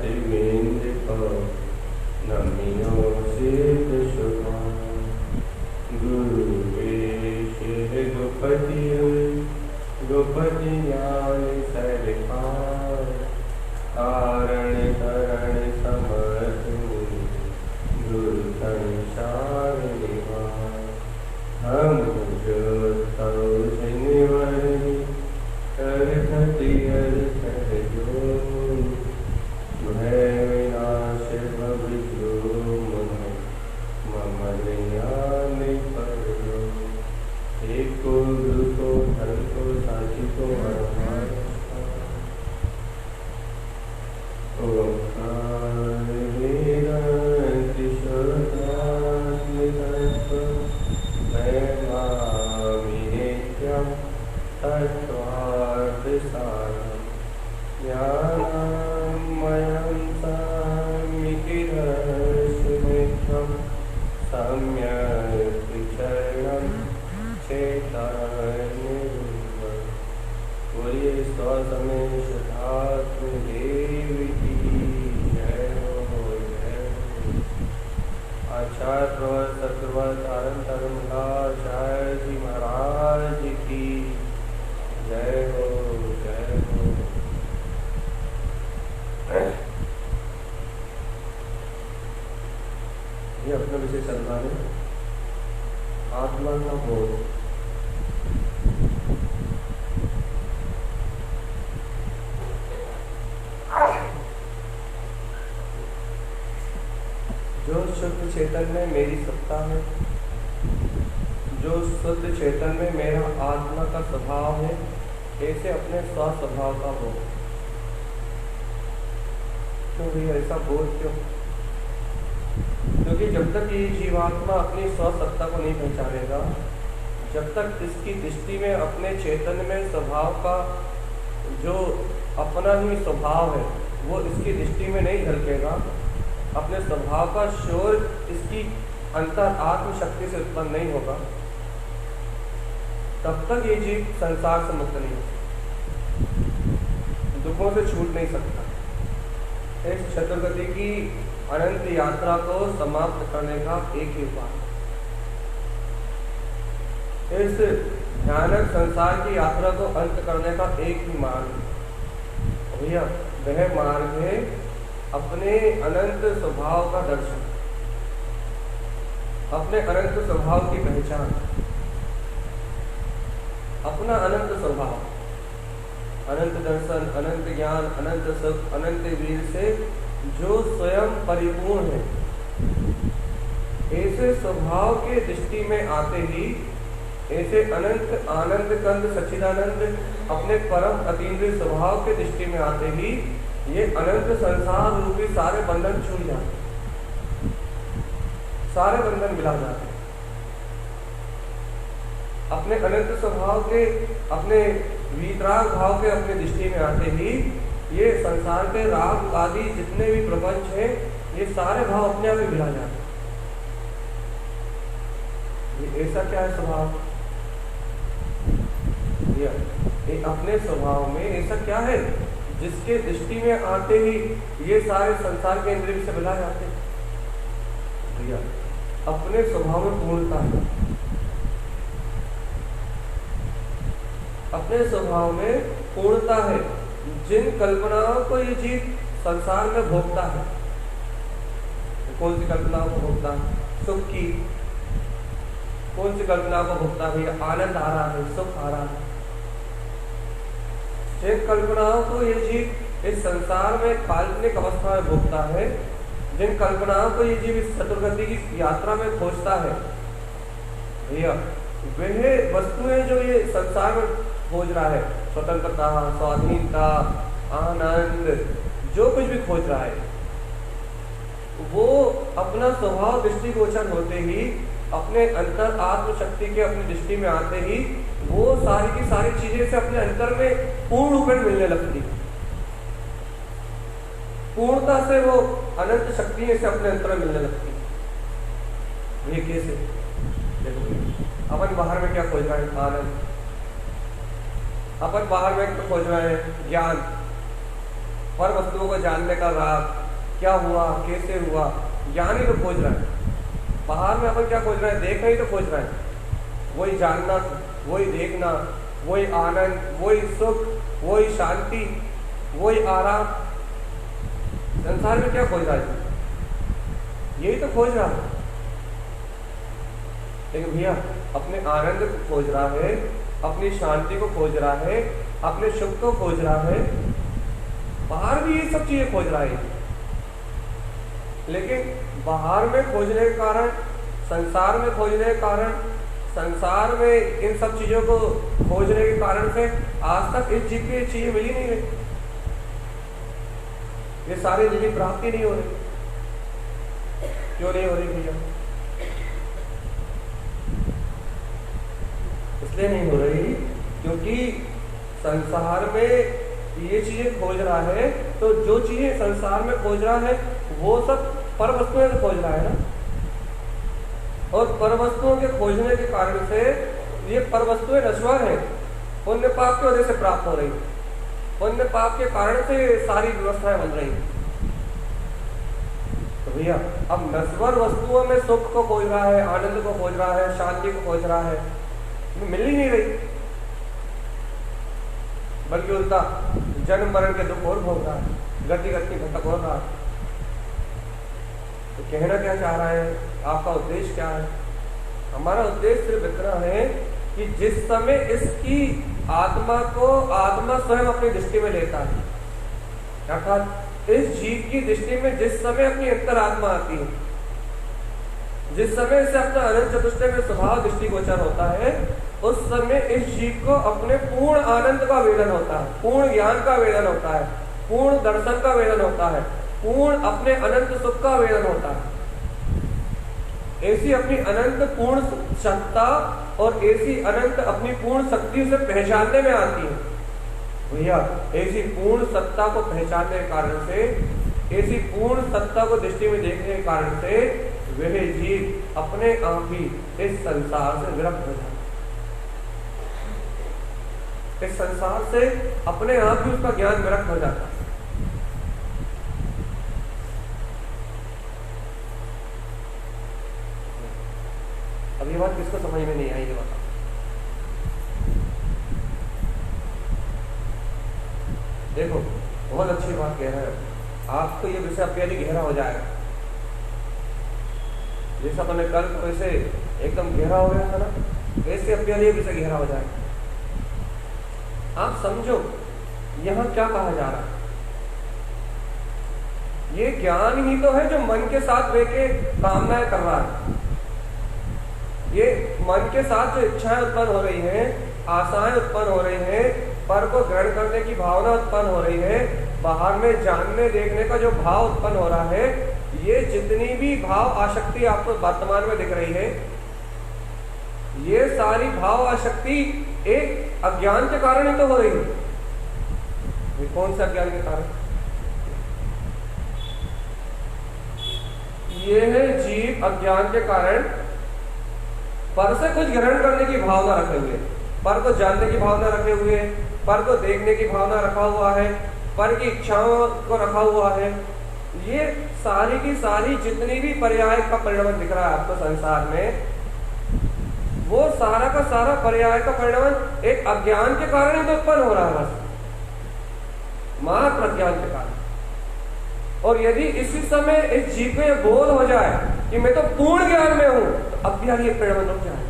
दिवेन्द्र नमियो सिद्ध शुभा गुरु वेश गोपति गोपति ज्ञान सरकार कारण करण समर्थ गुरु संसार निवार हम जो तव जिनवरि करखति अर्थ जो भय विनाश भव जो मम ज्ञान करो एको गुरु को धन को साची को ओंकार वेदांत शुद्धात्म तत्व वैभामि नित्यं तत्त्वार्थ सारम् ज्ञानमयं सम्यक् सम्यक् चरणं चैतन्यरूपम् बोलिए सौ समय शुद्धात्म देव की जय हो जय हो। आचार्य प्रवर सतवर तारण धर्मलाचार्य जी महाराज की जय हो जय हो। ये अपना विषय चल रहा है आत्मा का बोध। जो शुद्ध चेतन में मेरी सत्ता है, जो शुद्ध चेतन में मेरा आत्मा का स्वभाव है, ऐसे अपने स्व स्वभाव का हो। क्यों भैया ऐसा बोध क्यों? क्योंकि जब तक ये जीवात्मा अपनी स्व सत्ता को नहीं पहचानेगा, जब तक इसकी दृष्टि में अपने चेतन में स्वभाव का जो अपना ही स्वभाव है वो इसकी दृष्टि में नहीं झलकेगा, अपने स्वभाव का शोर इसकी अंतर आत्म शक्ति से उत्पन्न नहीं होगा, तब तक ये जीव संसार से मुक्त नहीं हो सकता, दुखों से छूट नहीं सकता। इस चतुर्गति की अनंत यात्रा को समाप्त करने का एक ही उपाय, इस भयानक संसार की यात्रा को अंत करने का एक ही मार्ग भैया, वह मार्ग है अपने अनंत स्वभाव का दर्शन, अपने अनंत स्वभाव की पहचान। अपना अनंत स्वभाव, अनंत दर्शन, अनंत ज्ञान, अनंत सुख, अनंत वीर से जो स्वयं परिपूर्ण है, ऐसे स्वभाव के दृष्टि में आते ही, ऐसे अनंत आनंद कंद सच्चिदानंद अपने परम अतीन्द्रिय स्वभाव के दृष्टि में आते ही ये अनंत संसार रूपी सारे बंधन छूट जाते, सारे बंधन मिला जाते। अपने अनंत स्वभाव के, अपने वीतराग भाव के अपने दृष्टि में आते ही ये संसार के राग आदि जितने भी प्रपंच हैं, ये सारे भाव अपने आप ही मिला जाते। ये ऐसा क्या है स्वभाव? ये अपने स्वभाव में ऐसा क्या है जिसके दृष्टि में आते ही ये सारे संसार के इंद्रिय से मिला जाते? भैया अपने स्वभाव में पूर्णता है, अपने स्वभाव में पूर्णता है। जिन कल्पनाओं को ये जीव संसार में भोगता है, कौन सी कल्पनाओं को भोगता है? सुख की। कौन सी कल्पनाओं को भोगता है? आनंद आ रहा है, सुख आ रहा है। जिन कल्पनाओं को ये जीव इस संसार में काल्पनिक अवस्था में भोगता है, जिन कल्पनाओं को ये जीव इस चतुर्गति की यात्रा में खोजता है, भैया वह वस्तुएं जो ये संसार में खोज रहा है, स्वतंत्रता, स्वाधीनता, आनंद, जो कुछ भी खोज रहा है, वो अपना स्वभाव दृष्टिगोचर होते ही, अपने अंतर आत्म शक्ति के अपनी दृष्टि में आते ही वो सारी की सारी चीजें से अपने अंतर में पूर्ण रूप में मिलने लगती, पूर्णता से वो अनंत शक्ति से अपने अंतर में मिलने लगती। ये कैसे? देखो अपन बाहर में क्या खोज रहे हैं? आनंद। अपन बाहर में तो खोज रहे हैं ज्ञान, पर वस्तुओं को जानने का राग, क्या हुआ, कैसे हुआ, ज्ञान ही तो खोज रहा है। बाहर में अपन क्या खोज रहे हैं? देखना ही तो खोज रहे हैं। वही जानना, वही देखना, वही आनंद, वही सुख, वही शांति, वही आराम। संसार में क्या खोज रहा है? यही तो खोज रहा है। लेकिन भैया अपने आनंद को खोज रहा है, अपनी शांति को खोज रहा है, अपने सुख को खोज रहा है, बाहर भी ये सब चीजें खोज रहा है। लेकिन बाहर में खोजने के कारण, संसार में खोजने के कारण, संसार में इन सब चीजों को खोजने के कारण से आज तक इस जीव की चीजें मिली नहीं रही, ये सारी निधि प्राप्ति नहीं हो रही। क्यों नहीं हो रही भैया? इसलिए नहीं हो रही क्योंकि संसार में ये चीजें खोज रहा है, तो जो चीजें संसार में खोज रहा है वो सब पर वस्तुएं खोज रहा है ना। और पर वस्तुओं के खोजने के कारण से ये पर वस्तुएं नश्वर है, पुण्य पाप की वजह से प्राप्त हो रही, पुण्य पाप के कारण से सारी व्यवस्थाएं बन रही। तो भैया अब नश्वर वस्तुओं में सुख को खोज रहा है, आनंद को खोज रहा है, शांति को खोज रहा है, मिल ही नहीं रही, बल्कि उल्टा जन्म मरण के दुख और भोग रहा है, गति गति भटक हो रहा है। तो कहना क्या चाह रहा है? आपका उद्देश्य क्या है? हमारा उद्देश्य सिर्फ इतना है कि जिस समय इसकी आत्मा को आत्मा स्वयं अपनी दृष्टि में लेता है, अर्थात इस जीव की दृष्टि में जिस समय अपनी अंतरात्मा आती है, जिस समय इसे अपना अनंत चतुष्टय में स्वभाव दृष्टिगोचर होता है, उस समय इस जीव को अपने पूर्ण आनंद का वेदन होता है, पूर्ण ज्ञान का वेदन होता है, पूर्ण दर्शन का वेदन होता है, पूर्ण अपने अनंत सुख का वेदन होता है। ऐसी अपनी अनंत पूर्ण सत्ता और ऐसी अनंत अपनी पूर्ण शक्ति उसे पहचानने में आती है। भैया ऐसी पूर्ण सत्ता को पहचानने के कारण से, ऐसी पूर्ण सत्ता को दृष्टि में देखने के कारण से वह जीव अपने आप ही इस संसार से विरक्त हो जाता है, इस संसार से अपने आप ही उसका ज्ञान विरक्त हो जाता है। अब ये बात किसको समझ में नहीं आई? ये बता। देखो बहुत अच्छी बात कह रहे हैं, आपको ये विषय अत्यधिक गहरा हो जाएगा। जैसा अपने कल वैसे एकदम गहरा हो गया था ना, वैसे अत्यधिक विषय गहरा हो जाएगा। आप समझो यहाँ क्या कहा जा रहा है। ये ज्ञान ही तो है जो मन के साथ रह के कामनाएं कर रहा है। ये मन के साथ जो इच्छाएं उत्पन्न हो रही हैं, आशाएं उत्पन्न हो रही हैं, पर को ग्रहण करने की भावना उत्पन्न हो रही है, बाहर में जानने देखने का जो भाव उत्पन्न हो रहा है, ये जितनी भी भाव आसक्ति आपको वर्तमान में दिख रही है, ये सारी भाव आसक्ति एक अज्ञान के कारण ही तो हो रही है। ये कौन सा अज्ञान के कारण? ये है जीव अज्ञान के कारण पर से कुछ ग्रहण करने की भावना रखे हुए, पर को जानने की भावना रखे हुए, पर को देखने की भावना रखा हुआ है, पर की इच्छाओं को रखा हुआ है। ये सारी की सारी जितनी भी पर्याय का परिणाम दिख रहा है आपको संसार में, वो सारा का सारा पर्याय का परिणाम एक अज्ञान के कारण ही तो उत्पन्न हो रहा है, बस मात्र अज्ञान के कारण। और यदि इसी समय इस जीव में बोध हो जाए कि मैं तो पूर्ण ज्ञान में हूं, तो अब भी आगे परिणाम रुक जाए,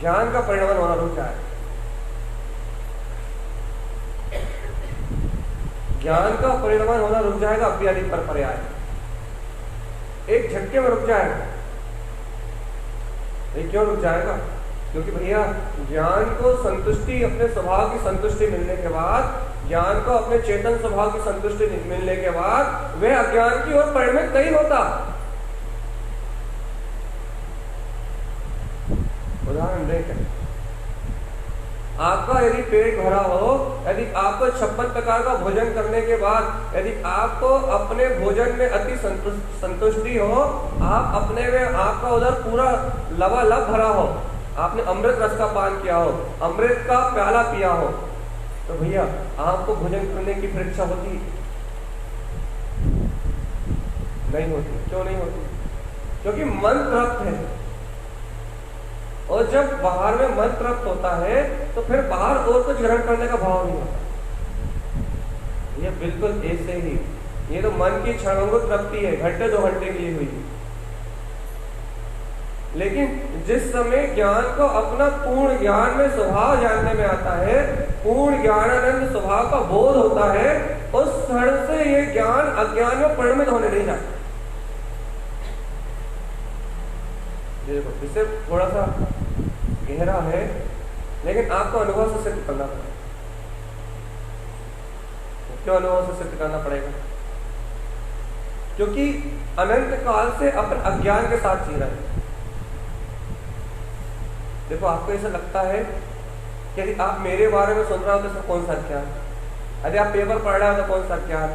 ज्ञान का परिणाम होना रुक जाए, ज्ञान का परिणाम होना रुक जाएगा। अब भी अधिक पर पर्याय एक झटके में रुक जाएगा। ये क्यों रुक जाएगा? क्योंकि भैया ज्ञान को संतुष्टि, अपने स्वभाव की संतुष्टि मिलने के बाद, ज्ञान को अपने चेतन स्वभाव की संतुष्टि मिलने के बाद वह अज्ञान की ओर परिणमित नहीं होता। उदाहरण देखें, आपका यदि पेट भरा हो, यदि आपको 56 प्रकार का भोजन करने के बाद यदि आपको अपने भोजन में अति संतुष्टि हो, आप अपने में आपका उधर पूरा लबालब भरा हो, आपने अमृत रस का पान किया हो, अमृत का प्याला पिया हो, तो भैया आपको भोजन करने की फिर इच्छा होती नहीं होती। क्यों नहीं होती? क्योंकि मन तृप्त है, और जब बाहर में मन तृप्त होता है तो फिर बाहर और कुछ ग्रहण करने का भाव नहीं होता। ये बिल्कुल ऐसे ही, ये तो मन की क्षणभंगुर तृप्ति है, घंटे 2 घंटे के लिए हुई। लेकिन जिस समय ज्ञान को अपना पूर्ण ज्ञान में स्वभाव जानने में आता है, पूर्ण ज्ञानानंद स्वभाव का बोध होता है, उस क्षण से ये ज्ञान अज्ञान में परिणमित होने नहीं जाता। देखो इससे थोड़ा सा गहरा है, लेकिन आपको अनुभव से सिद्ध करना पड़ेगा। क्यों अनुभव से सिद्ध करना पड़ेगा? क्योंकि अनंत काल से अपन अज्ञान के साथ जी रहे हैं। देखो आपको ऐसा लगता है कि यदि आप मेरे बारे में सुन रहे हो तो इसका कौन सा ज्ञान, यदि आप पेपर पढ़ रहे हो तो कौन सा ज्ञान,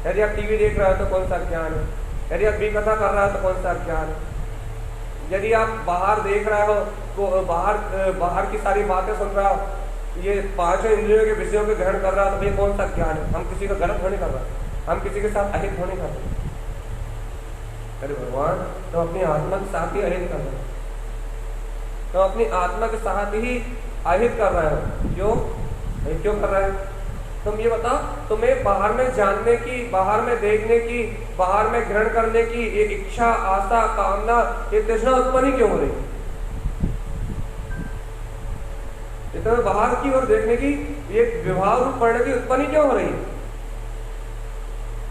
यदि आप टीवी देख रहे हो तो कौन सा ज्ञान है, यदि आप भी कथा कर रहे हो तो कौन सा ज्ञान है, यदि आप बाहर देख रहे हो तो बाहर की सारी बातें सुन रहे हो, ये 5 इंद्रियों के विषयों के ग्रहण कर रहा है, तो ये कौन सा ज्ञान है? हम किसी का गलत होने कर रहे, हम किसी के साथ अहित होने कर रहे। अरे भगवान, तो अपनी आत्मा के साथ ही अहित कर रहे हो, तो अपनी आत्मा के साथ ही अहित कर रहे हो। क्यों कर रहे हो? तुम ये बताओ, तुम्हें बाहर में जानने की, बाहर में देखने की, बाहर में ग्रहण करने की ये इच्छा, आशा, कामना, ये तृष्णा उत्पन्न क्यों हो रही है? ये तुम्हें बाहर की ओर देखने की, ये विभाव रूप पढ़ने की उत्पन्न क्यों हो रही है?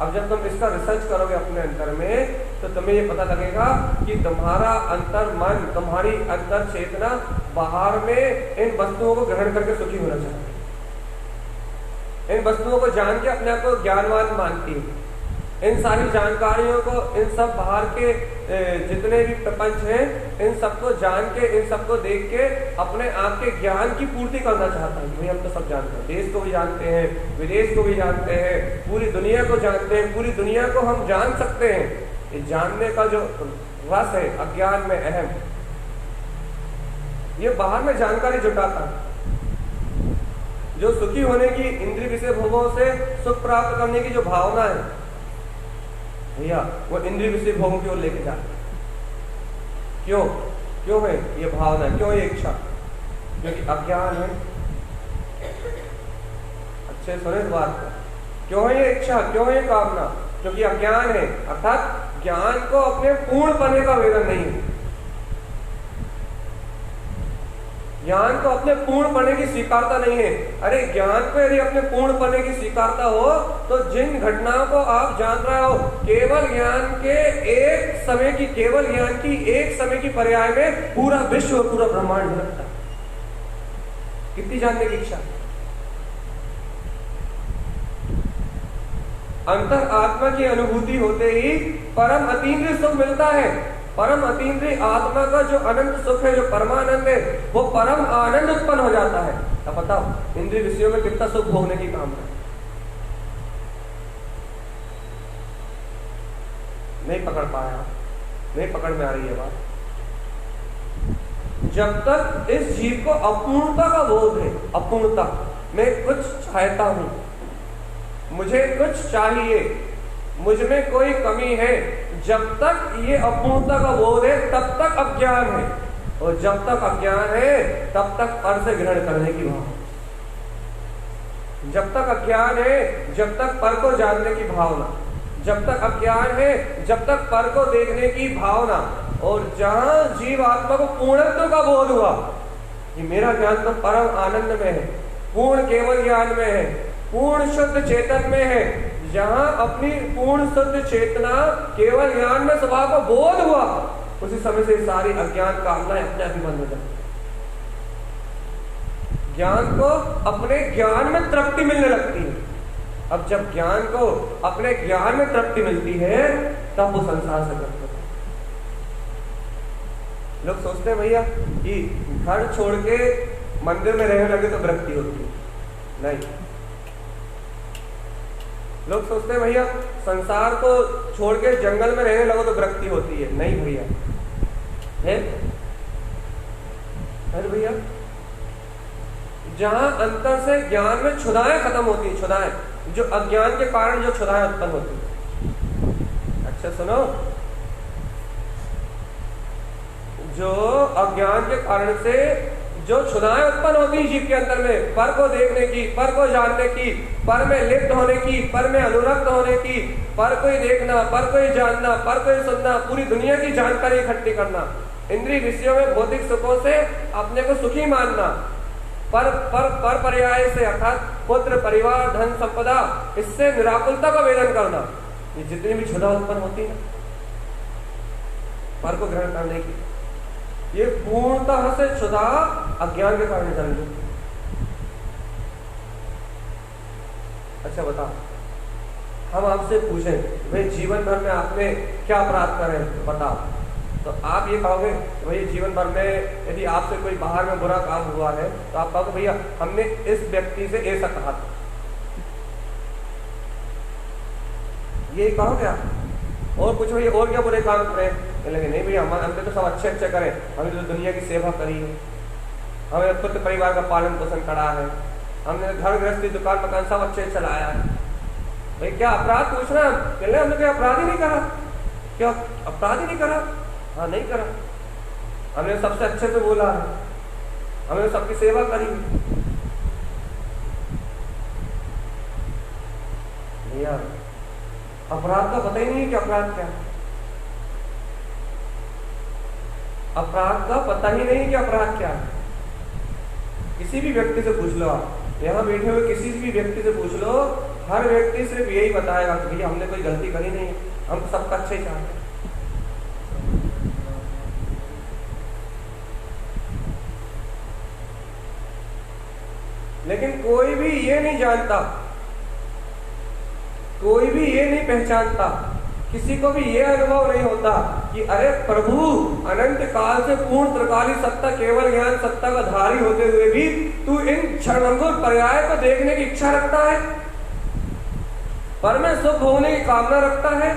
अब जब तुम इसका रिसर्च करोगे अपने अंतर में, तो तुम्हें ये पता लगेगा कि तुम्हारा अंतर मन, तुम्हारी अंतर चेतना बाहर में इन वस्तुओं को ग्रहण करके सुखी होना चाहती है, इन वस्तुओं को जान के अपने आप को ज्ञानवान मानती है। इन सारी जानकारियों को, इन सब बाहर के जितने भी प्रपंच हैं, इन सबको जान के, इन सबको देख के अपने आप के ज्ञान की पूर्ति करना चाहता है। भाई हम तो सब जानते हैं, देश को भी जानते हैं, विदेश को भी जानते हैं, पूरी दुनिया को जानते हैं, पूरी दुनिया को हम जान सकते हैं। ये जानने का जो रस है अज्ञान में अहम, ये बाहर में जानकारी जुटाता है। जो सुखी होने की, इंद्रिय विषय भोगों से सुख प्राप्त करने की जो भावना है भैया, वो इंद्रिय विषय भोगों की ओर लेके जाता है। क्यों है ये भावना, क्यों ये इच्छा? क्योंकि अज्ञान है। अच्छे सुने इस बात को, क्यों है ये इच्छा, क्यों है ये कामना? क्योंकि अज्ञान है, अर्थात ज्ञान को अपने पूर्ण पने का वेदन नहीं है, ज्ञान को अपने पूर्ण पने की स्वीकारता नहीं है। अरे ज्ञान को यदि अपने पूर्ण पने की स्वीकारता हो, तो जिन घटनाओं को आप जान रहे हो, केवल ज्ञान के एक समय की, केवल ज्ञान की एक समय की पर्याय में पूरा विश्व और पूरा ब्रह्मांड झलकता है। कितनी जानने की इच्छा? अंतर आत्मा की अनुभूति होते ही परम अतीन्द्रिय सुख मिलता है। परम अतीन्द्रिय आत्मा का जो अनंत सुख है, जो परमानंद है, वो परम आनंद उत्पन्न हो जाता है। अब बताओ इंद्रिय विषयों में कितना सुख भोगने की कामना है? नहीं पकड़ पाया, नहीं पकड़ में आ रही है बात। जब तक इस जीव को अपूर्णता का बोध है, अपूर्णता, मैं कुछ चाहता हूं, मुझे कुछ चाहिए, मुझ में कोई कमी है, जब तक ये अपूर्णता का बोध है तब तक अज्ञान है, और जब तक अज्ञान है तब तक पर से ग्रहण करने की भावना। जब तक अज्ञान है, जब तक पर को जानने की भावना, जब तक अज्ञान है, जब तक पर को देखने की भावना। और जहां जीव आत्मा को पूर्णत्व का बोध हुआ कि मेरा ज्ञान तो परम आनंद में है, पूर्ण केवल ज्ञान में है, पूर्ण शुद्ध चेतन में है, जहां अपनी पूर्ण शुद्ध चेतना केवल ज्ञान में स्वभाव को बोध हुआ, उसी समय से सारी अज्ञान कामनाएं अपने आप ही बंद हो जाती। ज्ञान को अपने ज्ञान में तृप्ति मिलने लगती है। अब जब ज्ञान को अपने ज्ञान में तृप्ति मिलती है, तब वो संसार से मुक्त होता है। लोग सोचते हैं भैया कि घर छोड़ के मंदिर में रहने लगे तो विरक्ति होती है। नहीं, लोग सोचते हैं भैया संसार को छोड़ के जंगल में रहने लगो तो विरक्ति होती है। नहीं भैया, है? अरे भैया जहां अंतर से ज्ञान में क्षुधाएं खत्म होती हैं, क्षुधाएं जो अज्ञान के कारण जो क्षुधाएं उत्पन्न होती हैं। अच्छा सुनो, जो अज्ञान के कारण से जो क्षुधाएं उत्पन्न होती हैं जीव के अंदर में, पर को देखने की, पर को जानने की, पर में लिप्त होने की, पर में अनुरक्त होने की, पर को ही देखना, पर को ही जानना, पर को ही सुनना, पूरी दुनिया की जानकारी इकट्ठी करना, इंद्रिय विषयों में भौतिक सुखों से अपने को सुखी मानना, पर पर्याय से अर्थात पुत्र परिवार धन संपदा, इससे निराकुलता का वेदन करना, ये जितनी भी क्षुधा उत्पन्न होती है पर को ग्रहण करने की, ये पूर्णतः से क्षुधा अज्ञान के कारण जन्म लेती है। अच्छा बताओ, हम आपसे पूछें भाई जीवन भर में आपने क्या अपराध करे बताओ, तो आप ये कहोगे भाई जीवन भर में यदि आपसे कोई बाहर में बुरा काम हुआ है तो आप कहोगे भैया हमने इस व्यक्ति से ऐसा कहा था, ये कहोगे आप। और कुछ भैया और क्या बुरे काम करें, लगे नहीं भैया हमने तो सब अच्छे अच्छे करें, हमने तो दुनिया की सेवा करी है, हमने पुत्र परिवार का पालन पोषण करा है, हमने घर गृहस्थी दुकान मकान सब अच्छे चलाया है। भाई क्या अपराध पूछना, कहने हमने क्या अपराध ही नहीं करा, क्या अपराध ही नहीं करा, हाँ नहीं करा, हमने सबसे अच्छे से बोला है, हमने सबकी सेवा करी। भैया अपराध का पता ही नहीं है कि अपराध क्या है, अपराध का पता ही नहीं कि अपराध क्या है। किसी भी व्यक्ति से पूछ लो, आप यहाँ बैठे हुए किसी भी व्यक्ति से पूछ लो, हर व्यक्ति सिर्फ यही बताएगा कि भैया हमने कोई गलती करी नहीं, हम तो सबका अच्छा ही चाहते हैं। लेकिन कोई भी ये नहीं जानता, कोई भी ये नहीं पहचानता, किसी को भी ये अनुभव नहीं होता कि अरे प्रभु अनंत काल से पूर्ण त्रिकाली सत्ता केवल ज्ञान सत्ता का धारी होते हुए भी तू इन क्षणभंगुर पर्याय को देखने की इच्छा रखता है, पर में सुख होने की कामना रखता है,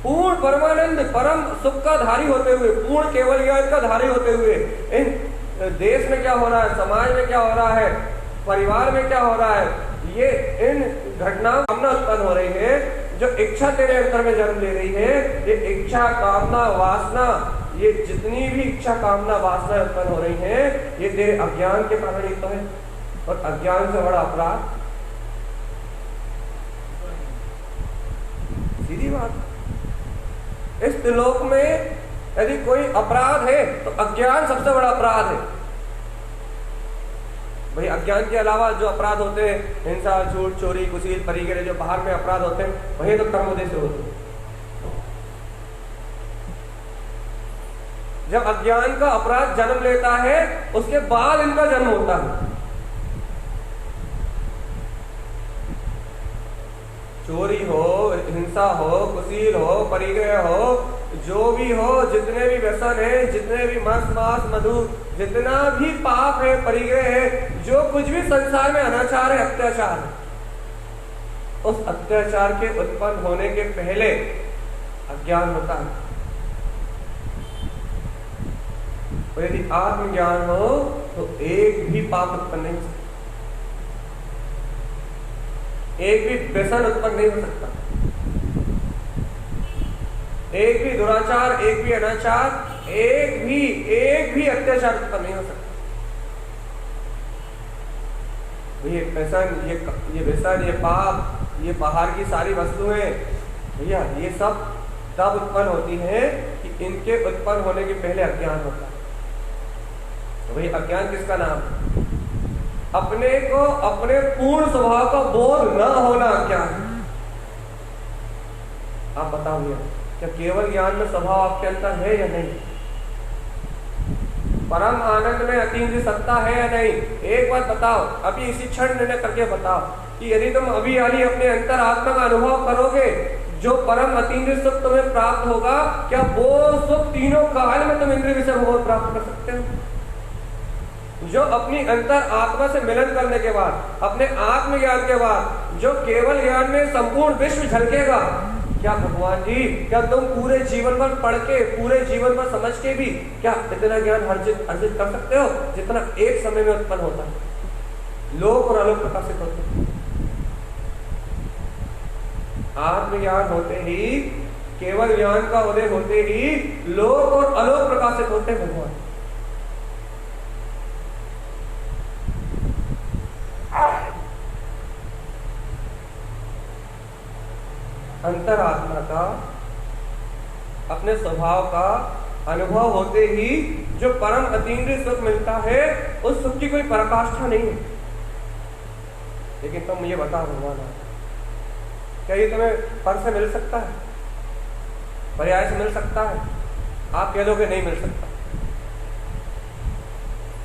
पूर्ण परमानंद परम सुख का धारी होते हुए, पूर्ण केवल ज्ञान का धारी होते हुए इन देश में क्या हो रहा है, समाज में क्या हो रहा है, परिवार में क्या हो रहा है, ये इन घटनाओं कामना उत्पन्न हो रही है, जो इच्छा तेरे अंतर में जन्म ले रही है, ये इच्छा कामना वासना, ये जितनी भी इच्छा कामना वासना उत्पन्न हो रही है, ये तेरे अज्ञान के कारण ही तो है। और अज्ञान से बड़ा अपराध सीधी बात, इस त्रिलोक में यदि कोई अपराध है तो अज्ञान सबसे बड़ा अपराध है। भाई अज्ञान के अलावा जो अपराध होते हैं, हिंसा झूठ चोरी कुसील परिग्रह, जो बाहर में अपराध होते हैं वही तो कर्मोदय से होते हैं। जब अज्ञान का अपराध जन्म लेता है उसके बाद इनका जन्म होता है। चोरी हो, हिंसा हो, कुसील हो, परिग्रह हो, जो भी हो, जितने भी व्यसन है, जितने भी मस मास मधु, जितना भी पाप है, परिग्रह है, जो कुछ भी संसार में अनाचार है, अत्याचार है, उस अत्याचार के उत्पन्न होने के पहले अज्ञान होता है। और यदि आत्मज्ञान हो तो एक भी पाप उत्पन्न नहीं हो सकता, एक भी व्यसन उत्पन्न नहीं हो सकता, एक भी दुराचार, एक भी अनाचार, एक भी अत्याचार उत्पन्न नहीं हो सकता। ये व्यसन, ये पाप, ये बाहर की सारी वस्तुएं भैया ये सब तब उत्पन्न होती हैं कि इनके उत्पन्न होने के पहले अज्ञान होता है। तो भाई अज्ञान किसका नाम है? अपने को अपने पूर्ण स्वभाव का बोध न होना अज्ञान। आप बताओ भैया क्या केवल ज्ञान में स्वभाव आपके अंदर है या नहीं? परम आनंद में अतीन्द्रिय सत्ता है या नहीं? एक बात बताओ, अभी इसी क्षण निर्णय करके बताओ कि यदि तुम अभी अभी अपने अंतर आत्मा का अनुभव करोगे, जो परम अतीन्द्रिय सुख तुम्हें प्राप्त होगा, क्या वो सुख तीनों काल में तुम इंद्रिय विषय भोग प्राप्त कर सकते हो? जो अपनी अंतर आत्मा से मिलन करने के बाद, अपने आत्मज्ञान के बाद, जो केवल ज्ञान में संपूर्ण विश्व झलकेगा, क्या भगवान जी, क्या तुम पूरे जीवन भर पढ़ के, पूरे जीवन भर समझ के भी क्या इतना ज्ञान अर्जित कर सकते हो जितना एक समय में उत्पन्न होता है, लोक और अलोक प्रकाशित होते हैं। आत्मज्ञान होते ही, केवल ज्ञान का उदय होते ही लोक और अलोक प्रकाशित होते हैं भगवान। अंतरात्मा का, अपने स्वभाव का अनुभव होते ही जो परम अतीन्द्रिय सुख मिलता है, उस सुख की कोई पराकाष्ठा नहीं है। लेकिन तुम मुझे बताओ भगवान, क्या ये तुम्हें पर से मिल सकता है, पर्याय से मिल सकता है? आप कह दोगे नहीं मिल सकता।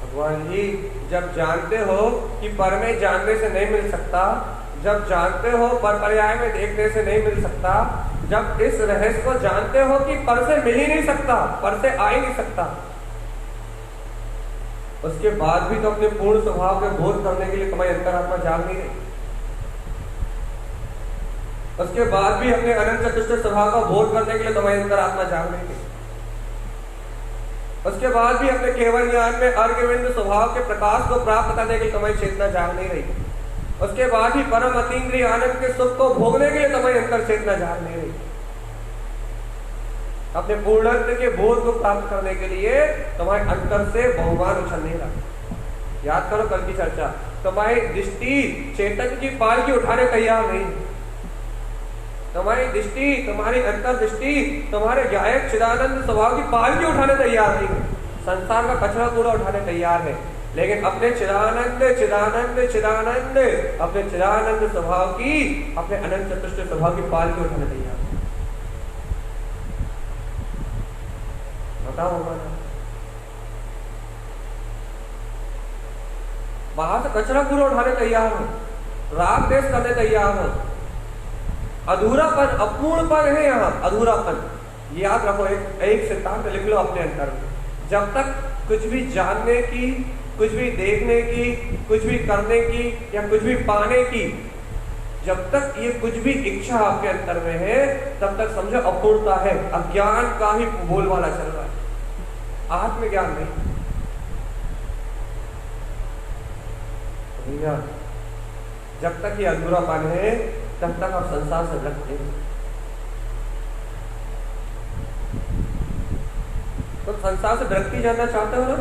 भगवान जी, जब जानते हो कि पर में जानने से नहीं मिल सकता, जब जानते हो पर पर्याय में देखने से नहीं मिल सकता, जब इस रहस्य को जानते हो कि पर से मिल ही नहीं सकता, पर से आ ही नहीं सकता, उसके बाद भी तो अपने पूर्ण स्वभाव के बोध करने के लिए तुम्हारी अंतरात्मा जाग नहीं रही। उसके बाद भी अपने अनंत चतुष्ट स्वभाव का बोध करने के लिए तुम्हारी अंतरात्मा जाग नहीं रही। उसके बाद भी अपने केवल ज्ञान में अर्घविंद स्वभाव के प्रकाश को प्राप्त करने के लिए तुम्हारी चेतना जाग नहीं रही। उसके बाद ही परम अतीन्द्रिय आनंद के सुख को भोगने के लिए तुम्हारी अंतर चेतना जाग नहीं रही। अपने पूर्णत्व के बोध को प्राप्त करने के लिए तुम्हारे अंतर से बहुमान उछल नहीं रहा। याद करो कल की चर्चा, तुम्हारी दृष्टि चेतन की पालकी उठाने तैयार नहीं। तुम्हारी दृष्टि, तुम्हारी अंतर दृष्टि, तुम्हारे गायक चिदानंद स्वभाव की पालकी उठाने तैयार नहीं है। संसार का कचरा पूरा उठाने तैयार है, लेकिन अपने चिदानंद चिदानंद चिदानंद अपने चिदानंद स्वभाव की, अपने अनंत चतुष्ट स्वभाव की पालकी उठाने तैयार है। बताओ हमारा, बाहर से कचरा पूरा उठाने तैयार हो, राग देश करने तैयार हो। अधूरापन, अपूर्णपन है यहाँ, अधूरापन। याद रखो, एक सिद्धांत लिख लो अपने अंतर में। जब तक कुछ भी जानने की, कुछ भी देखने की, कुछ भी करने की या कुछ भी पाने की, जब तक ये कुछ भी इच्छा आपके अंतर में है, तब तक समझो अपूर्णता है, अज्ञान का ही बोलबाला चल रहा है, आत्मज्ञान नहीं। भैया, जब तक ये अधूरापन है, तब तक आप संसार से विरक्त नहीं। तो संसार से विरक्ति जानना चाहते हो ना?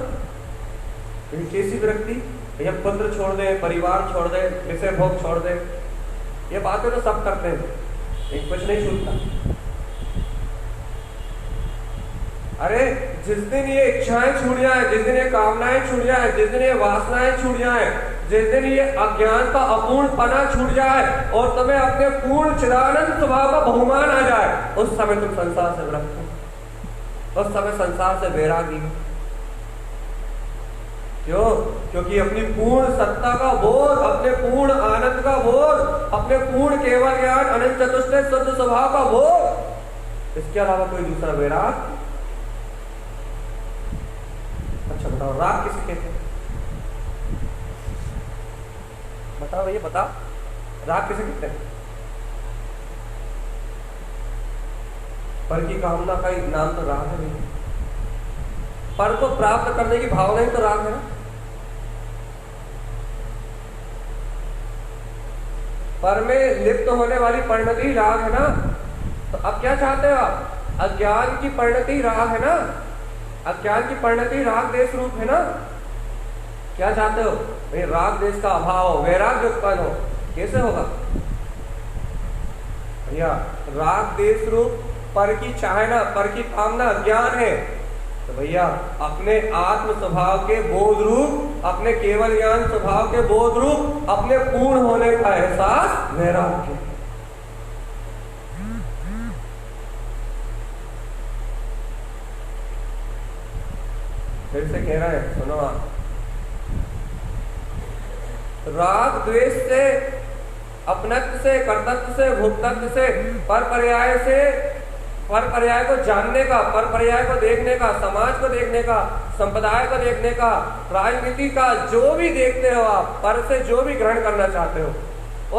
कैसी विरक्ति? भैया पुत्र छोड़ दे, परिवार छोड़ दे, विषय भोग छोड़ दे, ये बातें तो सब करते हैं, लेकिन कुछ नहीं छूटता। अरे जिस दिन ये इच्छाएं छूट जाए, जिस दिन ये कामनाएं छूट जाए, जिस दिन ये वासनाएं छूट जाए, जिस दिन ये अज्ञान का अपूर्णपना छूट जाए और तुम्हें अपने पूर्ण चिदानंद स्वभाव का बहुमान आ जाए, उस समय तुम संसार से विरक्त हो, उस समय संसार से वैरागी हो। क्यों? क्योंकि अपनी पूर्ण सत्ता का बोध, अपने पूर्ण आनंद का बोध, अपने पूर्ण केवल ज्ञान, अनंत चतुष्टय शुद्ध स्वभाव का बोध, इसके अलावा कोई दूसरा वैराग। अच्छा बताओ, राग किसे कहते हैं? बताओ भैया, बताओ, राग किसे कहते हैं? पर की कामना का नाम तो राग है नहीं। पर को प्राप्त करने की भावना ही तो राग है ना। पर में लिप्त होने वाली परिणति राग है ना। तो अब क्या चाहते हो आप? अज्ञान की परिणति राग है ना, अज्ञान की परिणति राग देश रूप है ना। क्या चाहते हो? भाई राग देश का अभाव, वैराग्य उत्पन्न हो। कैसे होगा भैया? राग देश रूप पर की चाहना, पर की कामना अज्ञान है। तो भैया अपने आत्म स्वभाव के बोध रूप, अपने केवल ज्ञान स्वभाव के बोध रूप, अपने पूर्ण होने का एहसास वैराग्य। फिर से कह रहा है, सुनो आप, राग द्वेष से, अपनत्व से, कर्तव्य से, भोक्तत्व से, पर पर्याय से, पर पर्याय को जानने का, पर पर्याय को देखने का, समाज को देखने का, संप्रदाय को देखने का, राजनीति का, जो भी देखते हो आप, पर से जो भी ग्रहण करना चाहते हो,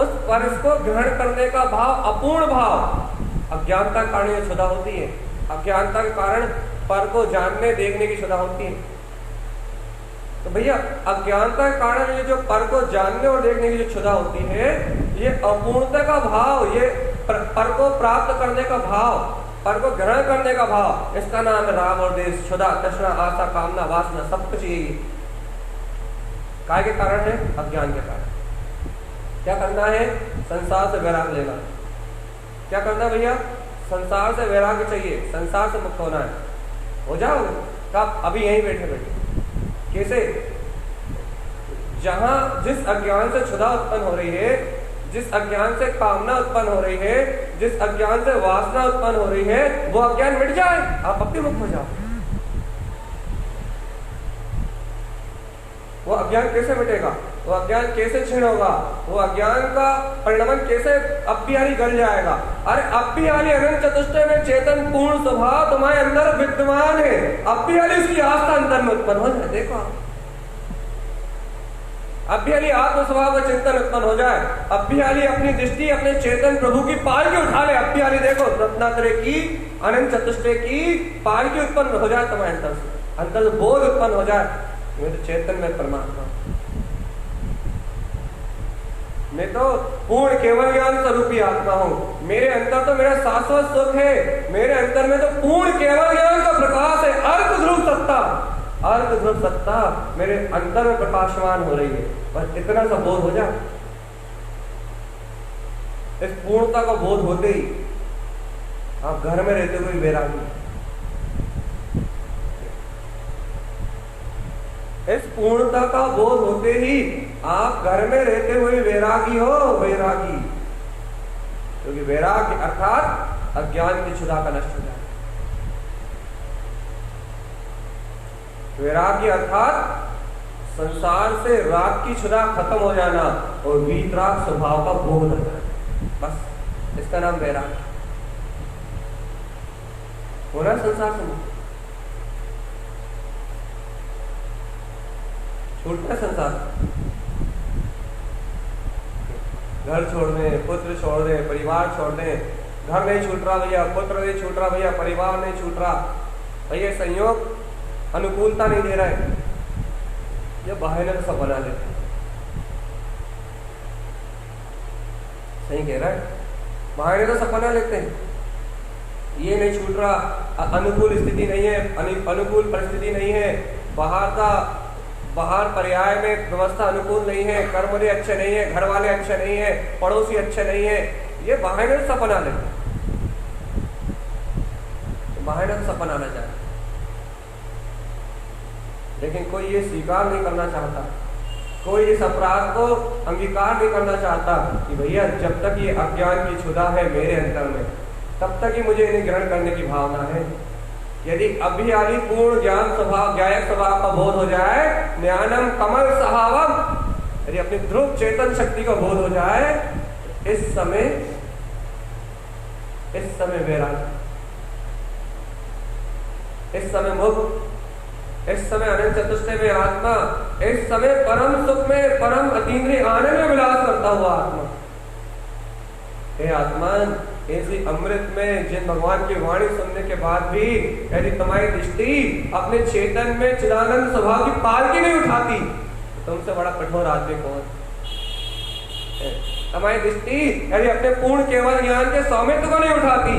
उस पर को ग्रहण करने का भाव अपूर्ण भाव, अज्ञानता के कारण ये क्षुधा होती है। अज्ञानता के कारण पर को जानने देखने की क्षुधा होती है। तो भैया अज्ञानता के कारण ये जो पर को जानने और देखने की जो क्षुधा होती है, ये अपूर्णता का भाव, ये पर को प्राप्त करने का भाव, पर को ग्रहण करने का भाव, इसका नाम है राग और द्वेष, क्षुधा, तृष्णा, आशा, कामना, वासना, सब कुछ यही काय के कारण है? अज्ञान के कारण। क्या करना है? संसार से वैराग लेना। क्या करना है भैया? संसार से वैराग्य चाहिए, संसार से मुक्त होना है। हो जाओगे? कब? अभी यहीं बैठे बैठे। कैसे? जहां जिस अज्ञान से क्षुधा उत्पन्न हो रही है, जिस अज्ञान से कामना उत्पन्न हो रही है, जिस अज्ञान से वासना उत्पन्न हो रही है, वो अज्ञान मिट जाए, आप अपने मुक्त हो जाओ। वो अज्ञान कैसे मिटेगा? वो अज्ञान कैसे क्षीण होगा? वो अज्ञान का परिणमन कैसे अप्पियाली गल जाएगा? अरे अप्पियाली अनंत चतुष्टय में चेतन पूर्ण स्वभाव तुम्हारे अंदर विद्यमान है। अप्पियाली उसकी आस्था अंतर में उत्पन्न हो जाए। देखो अप्पियाली आत्म स्वभाव का चिंतन उत्पन्न हो जाए। अप्पियाली अपनी दृष्टि अपने चेतन प्रभु की पालकी उठा ले। अप्पियाली देखो रत्नात्रय की, अनंत चतुष्टय की पालकी उत्पन्न हो जाए तुम्हारे अंदर से, अंदर बोध उत्पन्न हो जाए, मैं तो चेतन में परमात्मा, मैं तो पूर्ण केवल ज्ञान स्वरूपी आत्मा हूं। मेरे अंदर तो मेरा शाश्वत सुख है। मेरे अंदर में तो पूर्ण केवल ज्ञान का प्रकाश है। अर्थ ध्रुव सत्ता, अर्थ ध्रुव सत्ता मेरे अंदर में प्रकाशमान हो रही है। बस इतना सा बोध हो जाए। इस पूर्णता का बोध होते ही आप घर में रहते हुए वैरागी, इस पूर्णता का बोध होते ही आप घर में रहते हुए वैरागी हो। वैरागी, क्योंकि वैराग्य अर्थात अज्ञान की क्षुधा का नष्ट हो जाए। वैराग्य अर्थात संसार से राग की क्षुधा खत्म हो जाना और वीतराग स्वभाव का बोध हो जाना, बस इसका नाम वैराग्य होना। संसार से छूटना, संसार, घर छोड़ दे, पुत्र छोड़ दे, परिवार छोड़ दे। घर नहीं छूट रहा भैया, पुत्र नहीं छूट रहा भैया, परिवार नहीं छूट रहा भैया, संयोग अनुकूलता नहीं दे रहा है, ये बहाने सब बना लेते हैं। सही कह रहा है, बहाने तो सब बना लेते हैं। ये नहीं छूट रहा, अनुकूल स्थिति नहीं है, अनुकूल परिस्थिति नहीं है, बाहर पर्याय में व्यवस्था अनुकूल नहीं है, कर्म वाले अच्छे नहीं है, घर वाले अच्छे नहीं है, पड़ोसी अच्छे नहीं है, ये बहाने सब बना लेते हैं। बहाने सब बनाना चाहते, लेकिन कोई ये स्वीकार नहीं करना चाहता, कोई इस अपराध को अंगीकार नहीं करना चाहता कि भैया जब तक ये अज्ञान की क्षुधा है मेरे अंदर में, तब तक ही मुझे इन्हें ग्रहण करने की भावना है। यदि अभी आदि पूर्ण ज्ञान स्वभाव, ज्ञायक स्वभाव का बोध हो जाए, ज्ञानम कमल सहावम, यदि अपनी ध्रुव चेतन शक्ति का बोध हो जाए, इस समय वैराग्य, इस समय मुक्त, इस समय अनंत चतुष्टय में आत्मा, इस समय परम सुख में, परम अतीन्द्रिय आनंद में विलास करता हुआ आत्मा। हे आत्मान, ऐसी अमृत में जिन भगवान की वाणी सुनने के बाद भी यदि तुम्हारी दृष्टि अपने चेतन में चिदानंद स्वभाव की पालकी नहीं उठाती, तो तुमसे बड़ा कठोर आदमी कौन? तुम्हारी दृष्टि यदि अपने पूर्ण केवल ज्ञान के स्वामित्व को नहीं उठाती,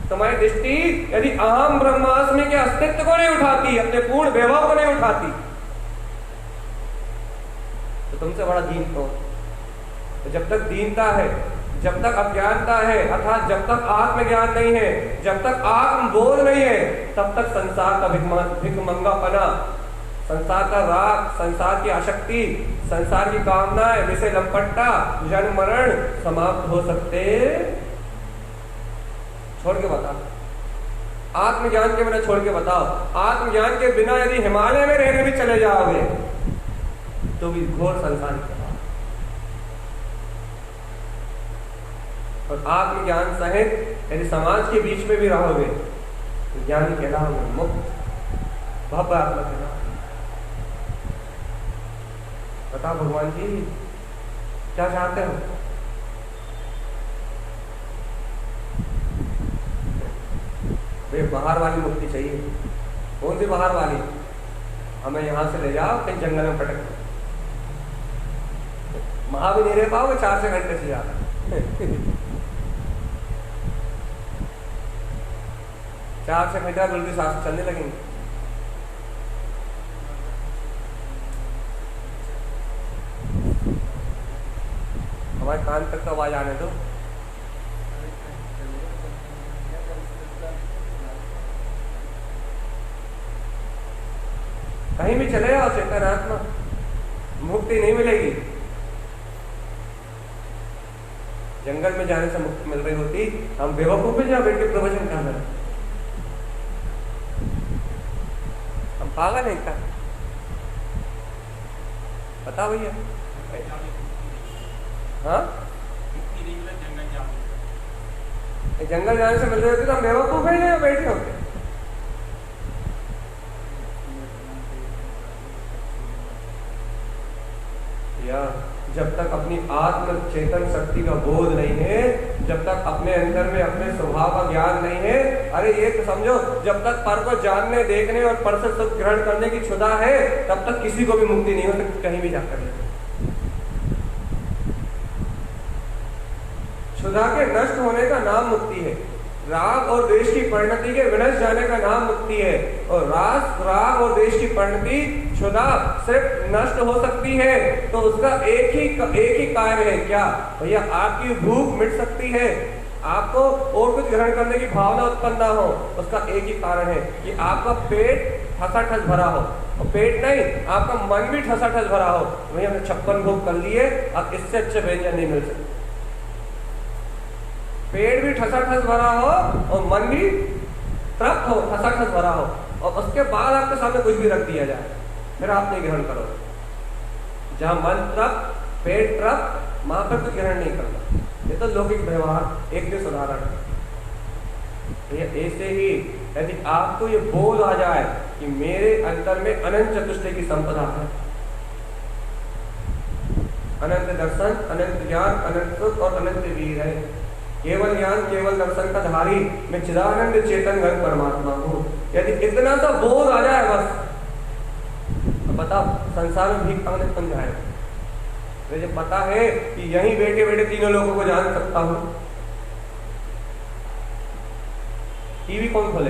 तुम्हारी दृष्टि यदि अहम ब्रह्मास्मि के अस्तित्व को नहीं उठाती, अपने पूर्ण वैभव को नहीं उठाती, तो तुमसे बड़ा दीन कौन? तो जब तक दीनता है, जब तक अज्ञानता है, अर्थात जब तक आत्मज्ञान नहीं है, जब तक आत्मबोध नहीं है, तब तक संसार का भिखमंगापना, संसार का राग, संसार की आसक्ति, संसार की कामनाएं, विषय लंपटता, जन्म मरण समाप्त हो सकते? छोड़ के बताओ, आत्मज्ञान के बिना छोड़ के बताओ। आत्मज्ञान के बिना यदि हिमालय में रहने भी चले जाओगे तो भी घोर संसार के, और आत्मज्ञान सहित यदि समाज के बीच में भी रहोगे तो ज्ञानी कहलाओगे, मुक्त भव्य आत्मा कहलाओगे। बताओ भगवान जी क्या चाहते हो? ये बाहर वाली मुक्ति चाहिए। कौन सी बाहर वाली? हमें यहाँ से ले जाओ कहीं जंगल में पटक दो, वहां भी नहीं रह पाओगे 4 घंटे से ज्यादा। 4 घंटे जल्दी सांस चलने लगेंगे। हमारे कान तक तो आवाज आने दो। कहीं भी चले जाओ चेतन आत्मा, मुक्ति नहीं मिलेगी। जंगल में जाने से मुक्ति मिल रही होती, हम बेवकूफ में जहाँ बैठ के प्रवचन कर रहे हैं, हम पागल हैं क्या? बता भैया। हाँ, जंगल जाने से मिल रही होती तो हम बेवकूफ है या बैठे होते? या जब तक अपनी आत्म चेतन शक्ति का बोध नहीं है, जब तक अपने अंदर में अपने स्वभाव का ज्ञान नहीं है, अरे ये तो समझो, जब तक पर को जानने, देखने और पर से सुख ग्रहण करने की क्षुधा है, तब तक किसी को भी मुक्ति नहीं हो सकती, कहीं भी जाकर। क्षुधा के नष्ट होने का नाम मुक्ति है। राग और द्वेष की परिणति के विनष्ट जाने का नाम मुक्ति है। और राग और द्वेष की परिणति, क्षुधा सिर्फ नष्ट हो सकती है तो उसका एक ही कार्य है। क्या भैया? आपकी भूख मिट सकती है, आपको और कुछ ग्रहण करने की भावना उत्पन्न ना हो, उसका एक ही कारण है कि आपका पेट ठसाठस भरा हो। और पेट नहीं, आपका मन भी ठसाठस भरा हो। भैया हमने 56 भोग कर लिए, अब इससे अच्छे व्यंजन नहीं मिल सकते। पेट भी ठसाठस भरा हो और मन भी तृप्त हो, ठसाठस भरा हो, और उसके बाद आपके सामने कुछ भी रख दिया जाए, फिर आप नहीं ग्रहण करोगे। जहां मन तृप्त, पेट तृप्त, वहां पर कुछ ग्रहण नहीं करना। ये तो लौकिक व्यवहार एक दिन उदाहरण है। ऐसे ही यदि आपको ये बोध आ जाए कि मेरे अंतर में अनंत चतुष्टय की संपदा है, अनंत दर्शन, अनंत ज्ञान, अनंत सुख और अनंत वीर है, केवल ज्ञान केवल दर्शन का धारी मैं चिदानंद चेतन घन परमात्मा हूँ, यदि इतना सा बोध आ जाए बस, तो बताओ संसार में भीख मांगने कौन जाएगा? मुझे पता है कि यहीं बैठे बैठे तीनों लोगों को जान सकता हूँ। टीवी कौन खोले?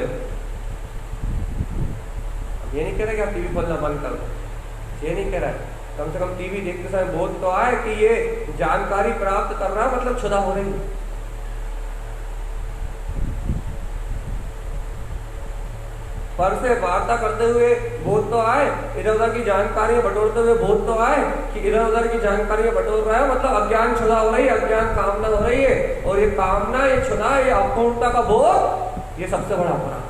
ये नहीं कह रहा कि आप टीवी खोलना बंद कर दो, ये नहीं कह रहा है। कम से कम टीवी देखते समय बोध तो आए कि ये जानकारी प्राप्त कर रहा, मतलब क्षुधा हो रही है। पर से वार्ता करते हुए बोध तो आए, इधर उधर की जानकारियां बटोरते हुए बोध तो आए कि इधर उधर की जानकारियां बटोर रहा है, मतलब अज्ञान क्षुधा हो रही है, अज्ञान कामना हो रही है। और ये कामना, ये क्षुधा, ये अपूर्णता का बोध, ये सबसे बड़ा अपराध।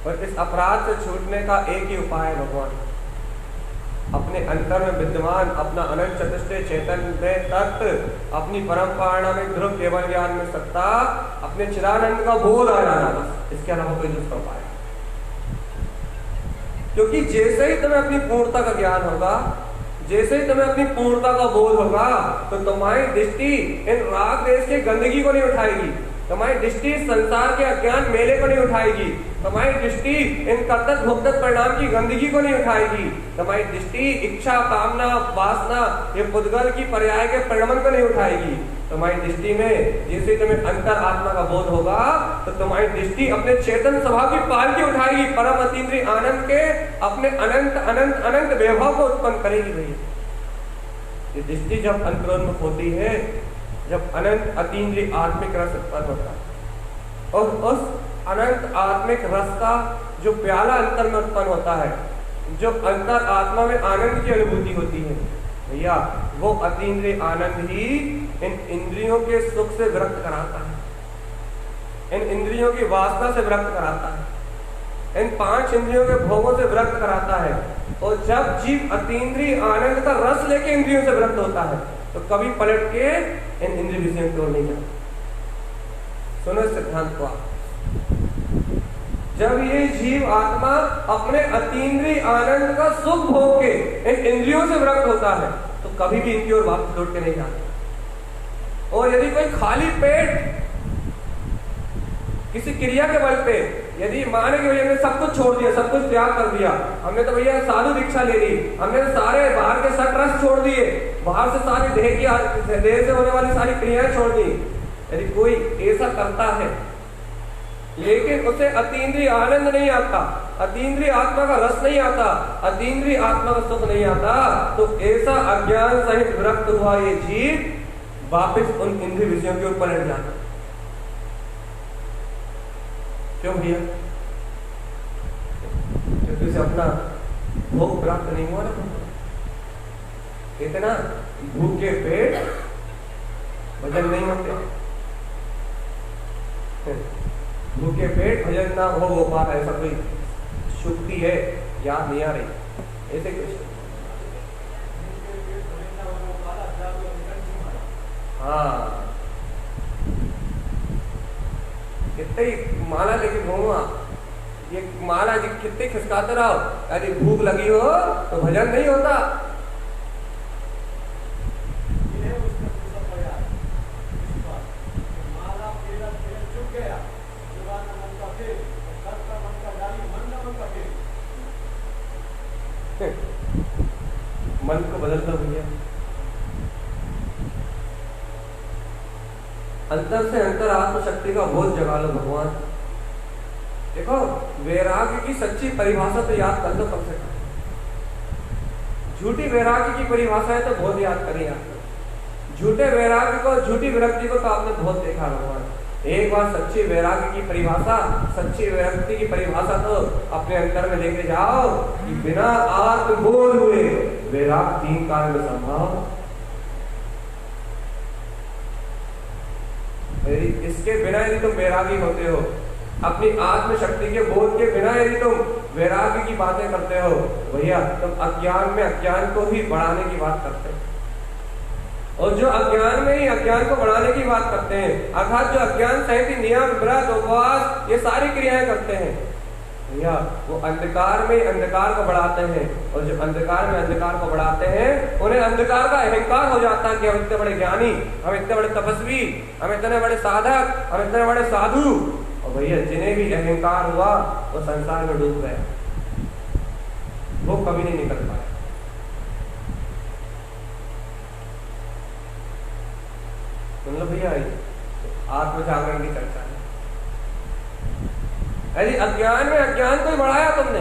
और इस अपराध से छूटने का एक ही उपाय है भगवान, अपने अंतर में विद्यमान अपना अनंत चतुष्टय चेतन में तत्व, अपनी परम पारणामिक ध्रुव केवल ज्ञान में सत्ता, अपने चिदानंद का बोध आ जाना, बस इसके अलावा कोई दूसरा उपाय। क्योंकि जैसे ही तुम्हें अपनी पूर्णता का ज्ञान होगा, जैसे ही तुम्हें अपनी पूर्णता का बोध होगा, तो तुम्हारी दृष्टि इन राग देश की गंदगी को नहीं उठाएगी, तुम्हारी दृष्टि संसार के अज्ञान मेले को नहीं उठाएगी, तुम्हारी दृष्टि इन कर्तव्य भोक्तव्य परिणाम की गंदगी को नहीं उठाएगी, तुम्हारी दृष्टि इच्छा, कामना, वासना, ये पुद्गल की पर्याय के परिणाम को नहीं उठाएगी। तुम्हारी दृष्टि में जैसे तुम्हें अंतर आत्मा का बोध होगा, तो तुम्हारी दृष्टि अपने चेतन स्वभाव की पालकी उठाएगी, परम अतीन्द्रिय आनंद के अपने अनंत अनंत अनंत वैभव को उत्पन्न करेगी। भैया ये दृष्टि जब अंतरोन्मुख होती है, जब अनंत अतीन्द्रिय आत्मिक रस उत्पन्न होता है, और उस अनंत आत्मिक रस का जो प्याला अंतर में उत्पन्न होता है, जो अंतर आत्मा में आनंद की अनुभूति होती है, भैया वो अतीन्द्रिय आनंद ही इन इंद्रियों के सुख से विरक्त कराता है, इन इंद्रियों की वासना से विरक्त कराता है, इन 5 इंद्रियों के भोगों से विरक्त कराता है। और जब जीव अतीन्द्रिय आनंद का रस लेके इंद्रियों से विरक्त होता है, तो कभी पलट के इन इंद्रिय विषयों की ओर नहीं जाता। सुनो सिद्धांत को, जब ये जीव आत्मा अपने अतीन्द्रिय आनंद का सुख भोग के इन इंद्रियों से विरक्त होता है, तो कभी भी इनकी ओर वापस लौट के नहीं जाता। और यदि कोई खाली पेट किसी क्रिया के बल पे, यदि माने कि भैया हमने सब कुछ छोड़ दिया, सब कुछ त्याग कर दिया, हमने तो भैया साधु दीक्षा ले ली, हमने तो सारे बाहर के सब रस छोड़ दिए, बाहर से सारी देह से होने वाली सारी क्रियाएं छोड़ दी। यदि कोई ऐसा करता है लेकिन उसे अतीन्द्रिय आनंद नहीं आता, अतीन्द्रिय आत्मा का रस नहीं आता, अतीन्द्रिय आत्मा का सुख नहीं आता, तो ऐसा अज्ञान सहित विरक्त हुआ ये जीव वापिस उन इंद्रिय विषयों के ऊपर लग जाता। क्यों भैया? क्योंकि उसे अपना भोग प्राप्त नहीं हुआ ना। इतना भूखे पेट भजन नहीं होते, भूखे पेट भजन ना हो पा रहा, ऐसा कोई शुक्ति है? याद नहीं आ रही ऐसे कुछ। हाँ, कितने माला लेके घूमा, ये माला जी कितने खिसकाते रहो, यदि भूख लगी हो तो भजन नहीं होता। मन को बदलना भैया, अंतर से अंतर आत्मशक्ति का बोध जगा लो भगवान। देखो, वैराग्य की सच्ची परिभाषा तो याद कर लो कम से कम। झूठी वैराग्य की परिभाषा है तो बहुत याद करिए आप। झूठे वैराग्य को, झूठी विरक्ति को तो आपने बहुत देखा भगवान। एक बार सच्ची वैराग्य की परिभाषा, सच्ची विरक्ति की परिभाषा तो अपने अंतर में लेके जाओ कि बिना आत्मबोध हुए वैराग 3 काल में संभव। इसके बिना यदि तुम वैरागी होते हो, अपनी आत्मशक्ति के बोध के बिना यदि तुम वैराग्य की बातें करते हो, भैया तुम अज्ञान में अज्ञान को ही बढ़ाने की बात करते हो। और जो अज्ञान में ही अज्ञान को बढ़ाने की बात करते हैं, अर्थात जो अज्ञान सहित नियम, व्रत, उपवास ये सारी क्रियाएं करते हैं, भैया वो अंधकार में अंधकार को बढ़ाते हैं। और जो अंधकार में अंधकार को बढ़ाते हैं, उन्हें अंधकार का अहंकार हो जाता है कि हम इतने बड़े ज्ञानी, हम इतने बड़े तपस्वी, हम इतने बड़े साधक, हम इतने बड़े साधु। और भैया जिन्हें भी अहंकार हुआ वो संसार में डूब गए, वो कभी नहीं निकल पाए। सुन लो भैया, आत्मजागरण की चर्चा है। यदि अज्ञान में अज्ञान को बढ़ाया तुमने,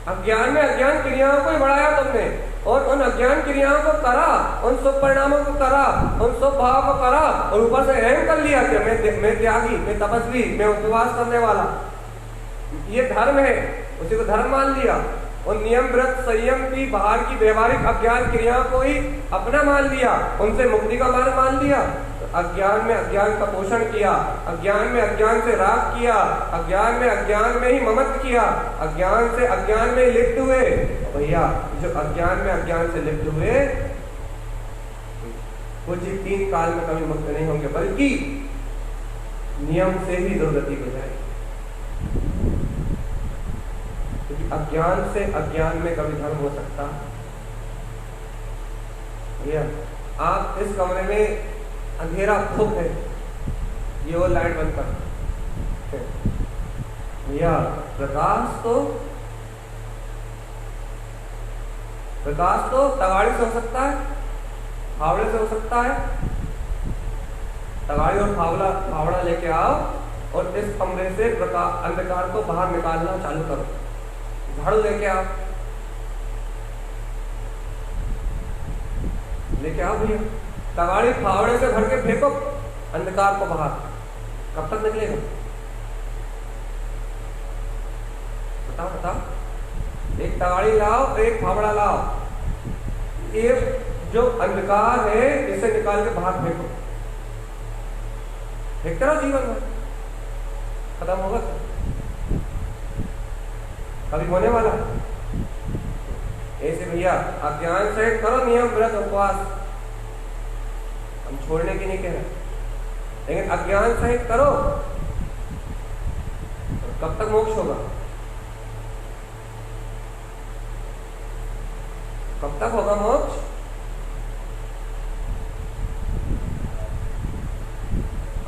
अज्ञान में अज्ञान क्रियाओं को बढ़ाया तुमने, और उन अज्ञान क्रियाओं को करा, उन शुभ परिणामों को करा, उन शुभ भाव को करा, और ऊपर से अहम कर लिया कि मैं त्यागी, मैं तपस्वी, मैं उपवास करने वाला, ये धर्म है, उसी को धर्म मान लिया। और नियम, व्रत, संयम की बाहर की व्यवहारिक अज्ञान क्रियाओं को ही अपना मान लिया, उनसे मुक्ति का मार्ग मान लिया। तो अज्ञान में अज्ञान का पोषण किया, अज्ञान में अज्ञान से राग किया, अज्ञान में अज्ञान में ही ममत्व किया, अज्ञान से अज्ञान में लिप्त हुए। भैया जो अज्ञान में अज्ञान से लिप्त हुए वो जी 3 काल में कभी मुक्त नहीं होंगे, बल्कि नियम से ही दुर्गति हो जाएगी। अज्ञान से अज्ञान में कभी धर्म हो सकता भैया? आप इस कमरे में अंधेरा खूब है, ये वो लाइट बंद कर भैया, प्रकाश तो तगाड़ी से हो सकता है, फावड़े से हो सकता है। तगाड़ी और फावड़ा लेके आओ और इस कमरे से अंधकार को बाहर निकालना चालू करो। झाड़ू लेके आओ भैया, तगाड़ी फावड़े से भर के फेंको अंधकार को बाहर। कब तक निकलेगा? बताओ। एक तगाड़ी लाओ, एक फावड़ा लाओ, एक जो अंधकार है इसे निकाल के बाहर फेंको। फेंकते रहो, जीवन में खत्म होगा, कभी होने वाला। ऐसे भैया अज्ञान से करो नियम, व्रत, उपवास, हम छोड़ने की नहीं कह रहे, लेकिन अज्ञान सहित करो तो कब तक मोक्ष होगा? कब तक होगा मोक्ष?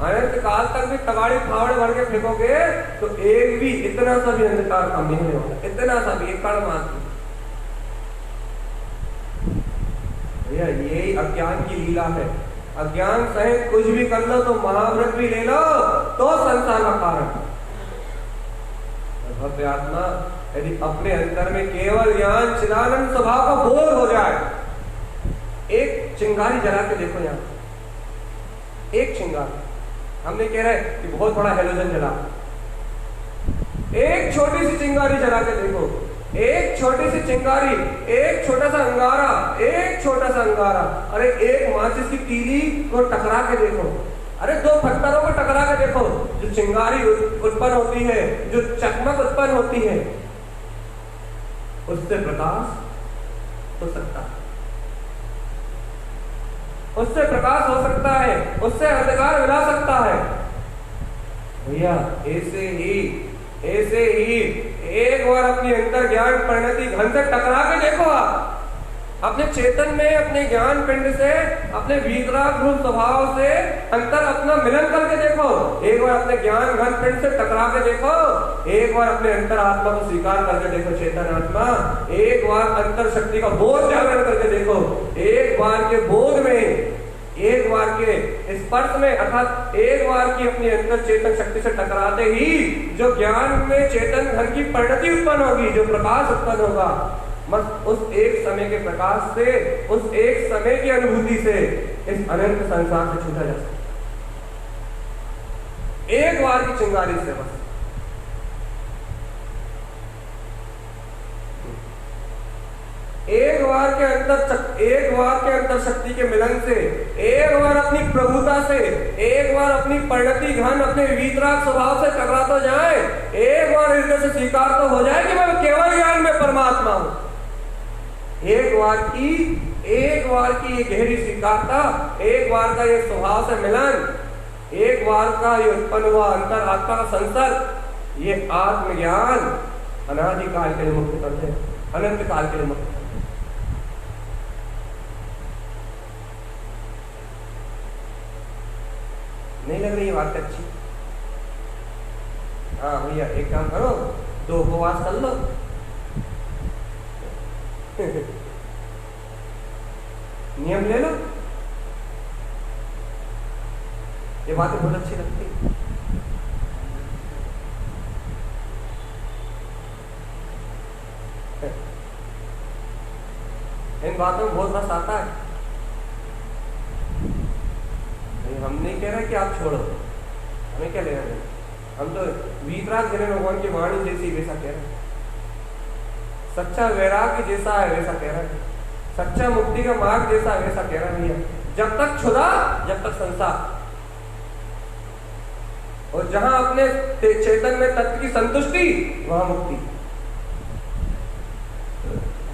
अरे काल तक भी तगाड़ी फावड़े भर के फेंकोगे तो एक भी इतना सा भी अंधकार कम नहीं होगा, इतना सा भी, एक कण मात्र। भैया यही अज्ञान की लीला है। अज्ञान सहित कुछ भी कर लो तो महाव्रत भी ले लो तो संसार का कारण। भव्य आत्मा यदि अपने अंतर में केवल ज्ञान चिदानंद स्वभाव का बोध हो जाए, एक चिंगारी जला के देखो यहाँ, एक चिंगारी, हमने कह रहे कि बहुत बड़ा हेलोजन जला, एक छोटी सी चिंगारी जला के देखो, एक छोटी सी चिंगारी, एक छोटा सा अंगारा, एक छोटा सा अंगारा, अरे एक माचिस की तीली को टकरा के देखो, अरे दो पत्थरों को टकरा के देखो, जो चिंगारी उत्पन्न होती है, जो चकमक उत्पन्न होती है, उससे प्रकाश हो सकता है, उससे प्रकाश हो सकता है, उससे अंधकार मिला सकता है। भैया ऐसे ही एक बार अपनी अंतर ज्ञान परिणति घन से टकरा के देखो, आप अपने चेतन में, अपने ज्ञान पिंड से, अपने वीतराग रूप स्वभाव से अंतर अपना मिलन करके देखो, एक बार अपने ज्ञान घन पिंड से टकरा के देखो, एक बार अपने अंतर आत्मा को स्वीकार करके देखो, चेतन आत्मा, एक बार अंतर शक्ति का बोध जागरण करके देखो, एक बार के बोध में, एक बार के स्पर्श में, अर्थात एक बार की अपनी अंतर चेतन शक्ति से टकराते ही जो ज्ञान में चेतन घन की परिणति उत्पन्न होगी, जो प्रकाश उत्पन्न होगा, बस उस एक समय के प्रकाश से, उस एक समय की अनुभूति से इस अनंत संसार से छूटा जा सकता, एक बार की चिंगारी से, बस एक बार के अंतर शक्ति के मिलन से, एक बार अपनी प्रभुता से, एक बार अपनी परिणति घन अपने वीतराग स्वभाव से टकरा तो जाए, एक बार हृदय से स्वीकार तो हो जाए कि मैं केवल ज्ञान में परमात्मा हूं, एक बार की ये गहरी स्वीकारता, एक बार का ये स्वभाव से मिलन, एक बार का ये उत्पन्न हुआ अंतर आत्मा का संसर्ग, ये आत्मज्ञान अनादि काल के लिए मुक्त करते हैं, अनंत काल के लिए मुक्त करते हैं। नहीं लग रही ये बात अच्छी? हाँ भैया एक काम करो, 2 उपवास कर लो। नियम ले लो, ये बातें बहुत अच्छी लगती है। इन बातों में बहुत रस आता है। हम नहीं कह रहे कि आप छोड़ो, हमें क्या लेना है, हम तो वीतराग जन भगवान की वाणी जैसी वैसा कह रहे हैं, सच्चा वैराग्य जैसा है वैसा कह रहे हैं, सच्चा मुक्ति का मार्ग जैसा वैसा कह रहे हैं। जब तक क्षुधा जब तक संसार, और जहां अपने चेतन में तत्व की संतुष्टि वहां मुक्ति।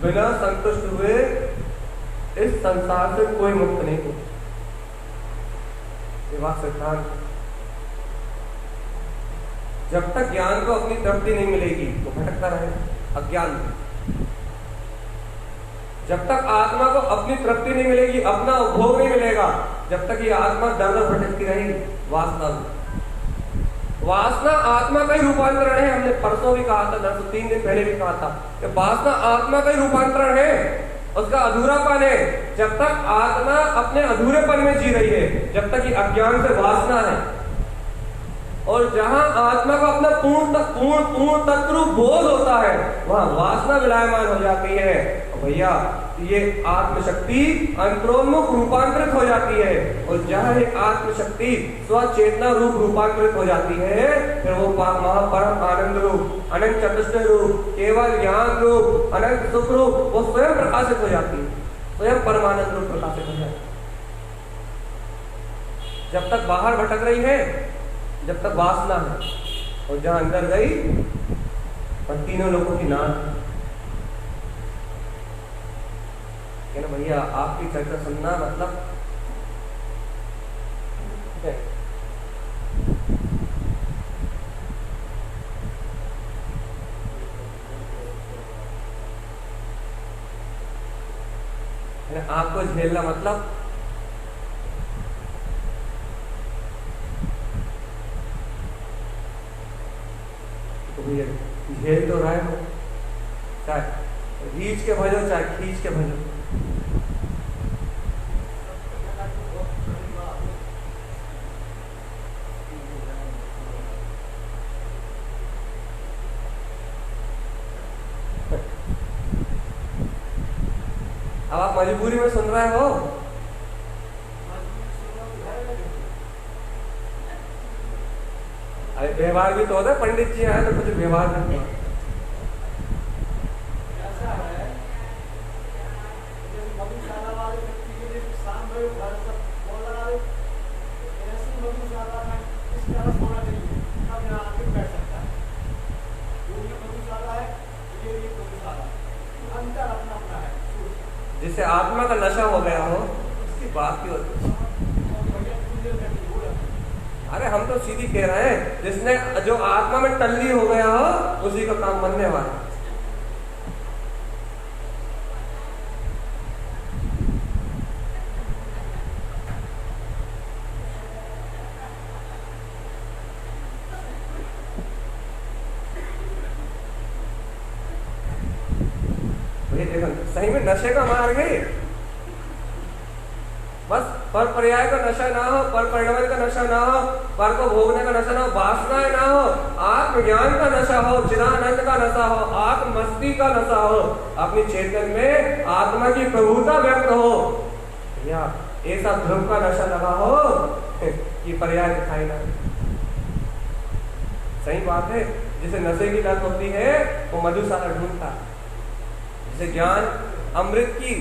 बिना संतुष्ट हुए इस संसार से कोई मुक्त नहीं हो, ये बात सिद्धांत। जब तक ज्ञान को अपनी तृप्ति नहीं मिलेगी तो भटकता रहेगा अज्ञान में। जब तक आत्मा को अपनी तृप्ति नहीं मिलेगी, अपना उपभोग नहीं मिलेगा, जब तक ये आत्मा दर दर भटकती रहेगी वासना में। वासना आत्मा का ही रूपांतरण है, हमने परसों भी कहा था, 3 दिन पहले भी कहा था कि वासना आत्मा का ही रूपांतरण है, उसका अधूरापन है। जब तक आत्मा अपने अधूरेपन में जी रही है, जब तक ये अज्ञान से वासना है, और जहां आत्मा को अपना पूर्ण तत्रूप बोध होता है वहां वासना विलायमान हो जाती है। भैया ये आत्मशक्ति अंतरोन्मुख रूपांतरित हो जाती है, और जहां ये आत्मशक्ति स्वचेतना रूप रूपांतरित हो जाती है, फिर वो महापरम आनंद रूप, अनंत चतुष्टय रूप, केवल ज्ञान रूप, अनंत सुख रूप, वो स्वयं प्रकाशित हो जाती है, स्वयं परमानंद रूप प्रकाशित हो जाती है। जब तक बाहर भटक रही है, जब तक वासना है, और जहां अंदर गई और तीनों लोगों की नाश है ना। भैया आपकी चर्चा सुनना मतलब है, आपको झेलना मतलब तो भैया झेल तो रहे हो, चाहे रीछ के भजो चाहे खींच के भजो। अब आप मजबूरी में सुन रहे हो, अरे व्यवहार भी तो होता है, पंडित जी आए तो कुछ व्यवहार करते हैं। जिससे आत्मा का नशा हो गया हो उसकी बात की होती है। अरे हम तो सीधी कह रहे हैं, जिसने जो आत्मा में टल्ली हो गया हो उसी का काम बनने वाला है। सही में नशे का मार्ग है, बस पर पर्याय का नशा ना हो, पर परिणाम का नशा ना हो, पर को भोगने का नशा ना हो, वासनाएं ना हो, आत्मज्ञान का नशा हो, चिदानंद का नशा हो, आत्मस्ती का नशा हो, अपनी चेतन में आत्मा की प्रभुता व्यक्त हो, या ऐसा ध्रुव का नशा लगा हो कि पर्याय दिखाई ना। सही बात है, जिसे नशे की लत होती है वो मधुशाला ढूंढता, जिसे ज्ञान अमृत की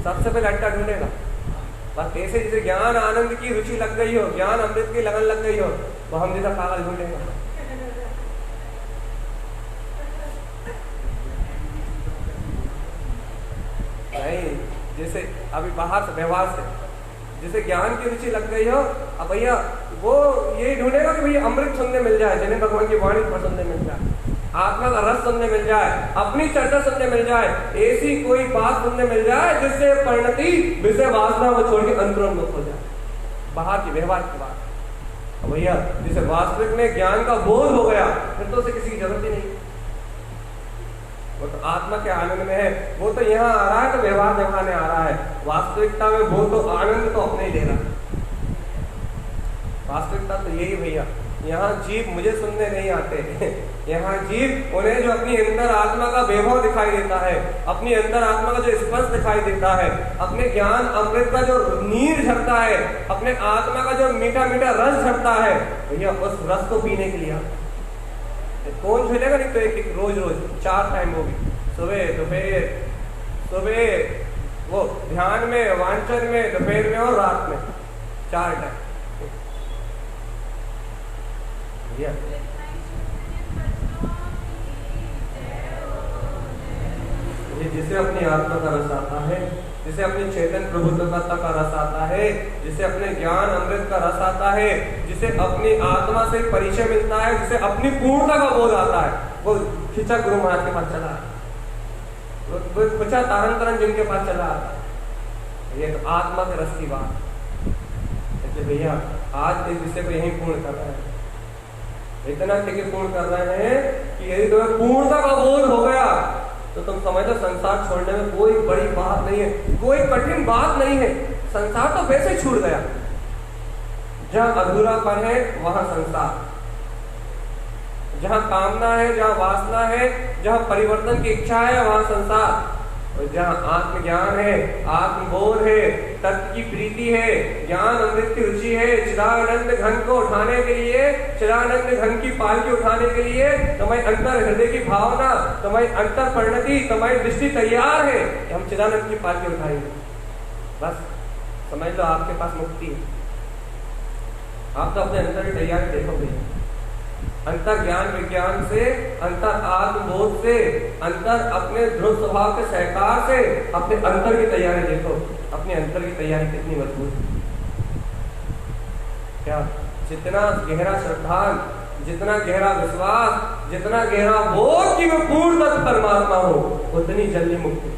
सबसे पहले अड्डा ढूंढेगा। बस ऐसे जिसे ज्ञान आनंद की रुचि लग गई हो, ज्ञान अमृत की लगन लग गई हो, वो हम जैसा पागल ढूंढेगा। नहीं, जैसे अभी बाहर से व्यवहार से जिसे ज्ञान की रुचि लग गई हो, अब भैया वो यही ढूंढेगा कि भैया अमृत सुनने मिल जाए, जिन्हें भगवान की वाणी पर सुनने मिल जाए, आत्मा का रस सुनने मिल जाए, अपनी चर्चा सुनने मिल जाए, ऐसी कोई बात सुनने मिल जाए जिससे परिणति विषय वासना को छोड़ के अंतरोन्मुख हो जाए, बाहर की व्यवहार की बात। भैया जिसे वास्तविक में ज्ञान का बोध हो गया फिर तो उसे किसी की जरूरत ही नहीं, वो तो आत्मा के आनंद में है, वो तो यहाँ आ रहा है तो व्यवहार दिखाने आ रहा है, वास्तविकता में वो तो आनंद तो अपने ही ले रहा है। वास्तविकता तो यही भैया, यहाँ जीव मुझे सुनने नहीं आते यहाँ जीव उन्हें जो अपनी अंदर आत्मा का वैभव दिखाई देता है, अपनी अंदर आत्मा का जो स्पर्श दिखाई देता है, अपने ज्ञान अमृत का जो नीर झरता है, अपने आत्मा का जो मीठा मीठा रस झरता है, भैया उस रस को पीने के लिए कौन झूलेगा? नहीं तो एक रोज रोज 4 टाइम होगी, सुबह दोपहर, सुबह वो ध्यान में, वांचन में, दोपहर में और रात में 4 टाइम। जिसे अपनी आत्मा का रस आता है, जिसे अपनी चेतन प्रभुत्वता का रस आता है, जिसे अपने ज्ञान अमृत का रस आता है, जिसे अपनी आत्मा से परिचय मिलता है, जिसे अपनी पूर्णता का बोध आता है, वो खिंचा गुरु महाराज के पास चला, वो खिंचा तारन तरन जिनके पास चला। ये तो आत्मा के रस की बात। इसलिए भैया आज इस विषय को यही पूर्ण कर रहे हैं, इतना ठीक पूर्ण कर रहे हैं कि यदि तुम्हें पूर्णता का बोध हो गया तो तुम समझो संसार छोड़ने में कोई बड़ी बात नहीं है, कोई कठिन बात नहीं है। संसार तो वैसे छूट गया, जहां अधूरापन है वहां संसार, जहां कामना है, जहां वासना है, जहां परिवर्तन की इच्छा है वहां संसार, और जहां आत्मज्ञान है, आत्मबोध है, तत्व की प्रीति है, ज्ञान अमृत की रुचि है, चिदानंद घन को उठाने के लिए, चिदानंद घन की पालकी उठाने के लिए तुम्हारी अंतर हृदय की भावना, तुम्हारी अंतर परिणति, तुम्हारी दृष्टि तैयार है कि हम चिदानंद की पालकी उठाएंगे। बस समझ लो आपके पास मुक्ति है। आप तो अपने अंतर की तैयारी देखोगे, अंतर ज्ञान विज्ञान से, अंतर आत्मबोध से, अंतर अपने ध्रुव स्वभाव के सहकार से अपने अंतर की तैयारी देखो, अपने अंतर की तैयारी कितनी मजबूत है। क्या जितना गहरा श्रद्धान, जितना गहरा विश्वास, जितना गहरा बोध कि मैं पूर्ण तत्व परमात्मा हूं, उतनी जल्दी मुक्ति।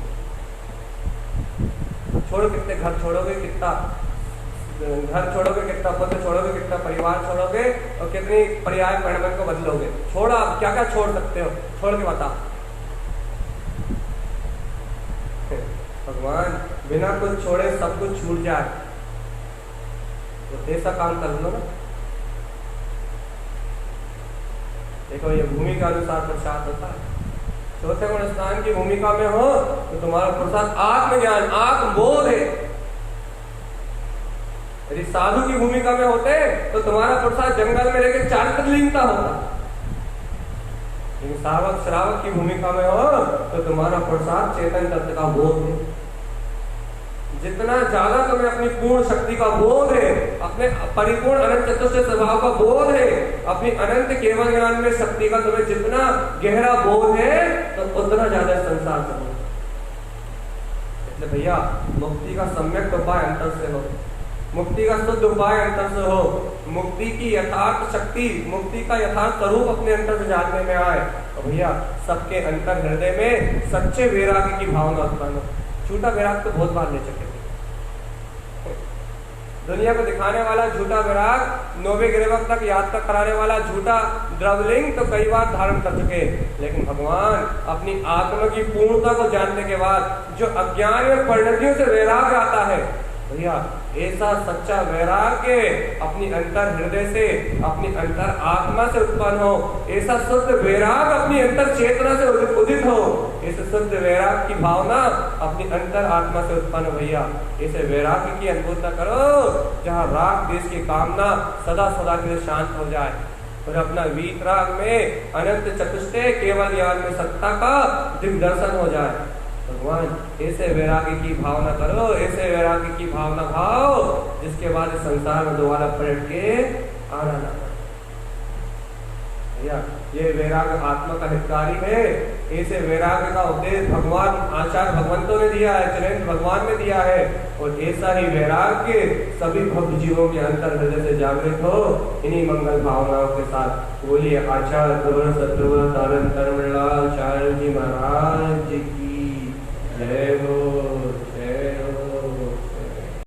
छोड़ो, कितने घर छोड़ोगे, कितना घर छोड़ोगे, कितना पुत्र छोड़ोगे, कितना परिवार छोड़ोगे और कितनी पर्याय परिणमन को बदलोगे। छोड़ा, आप क्या क्या छोड़ सकते हो, छोड़ के बता। भगवान बिना कुछ छोड़े सब कुछ छूट जाए, तो ऐसा काम कर लो ना। देखो ये भूमि के अनुसार प्रसाद होता है। चौथे गुण स्नान की भूमिका में हो तो तुम्हारा प्रसाद आत्मज्ञान, आत्मबोध है। यदि साधु की भूमिका में होते तो तुम्हारा प्रसाद जंगल में लेके चारित्रलीनता होता। लेकिन सावक श्रावक की भूमिका में हो तो तुम्हारा प्रसाद चेतन तत्व का बोध है। जितना ज्यादा तुम्हें अपनी पूर्ण शक्ति का बोध है, अपने परिपूर्ण अनंत चतुष्ट स्वभाव का बोध है, अपनी अनंत केवल ज्ञान में शक्ति का तुम्हें जितना गहरा बोध है तो उतना ज्यादा संसार चलो। इसलिए भैया मुक्ति का सम्यक उपाय अंतर से हो, मुक्ति का शुद्ध उपाय अंतर से हो, मुक्ति की यथार्थ शक्ति, मुक्ति का यथार्थ स्वरूप अपने अंतर से जानने में आए। और भैया सबके अंतर हृदय में सच्चे वैराग्य की भावना उत्पन्न हो। झूठा वैराग तो बहुत बार ले चुके थे, दुनिया को दिखाने वाला झूठा वैराग, नोवे गिरेवक तक यात्रा कराने वाला झूठा द्रवलिंग तो कई बार धारण कर चुके। लेकिन भगवान अपनी आत्मा की पूर्णता को जानने के बाद जो अज्ञान और परिणतियों से वैराग आता है, भैया ऐसा सच्चा वैराग्य अपनी अंतर हृदय से, अपनी अंतर आत्मा से उत्पन्न हो, ऐसा शुद्ध वैराग अपनी अंतर चेतना से उदित हो, ऐसे शुद्ध वैराग की भावना अपनी अंतर आत्मा से उत्पन्न। भैया ऐसे वैराग्य की अनुभूति करो जहाँ राग देश की कामना सदा सदा के लिए शांत हो जाए और अपना वीतराग में अनंत चतुष्टय केवल ज्ञान में सत्ता का दिग्दर्शन हो जाए। भगवान ऐसे वैराग्य की भावना करो, ऐसे वैराग्य की भावना भाव जिसके बाद संसार में दोबारा पलट के आना ना पड़े। भैया ये वैराग्य आत्मा का हितकारी है। ऐसे वैराग्य का उपदेश भगवान आचार्य भगवंतों ने दिया है, चरण भगवान ने दिया है। और ऐसा ही वैराग्य सभी भक्त जीवों के अंतर हृदय से जागृत हो। इन्हीं मंगल भावनाओं के साथ बोलिए आचार्य प्रवर शत्रुवर तारण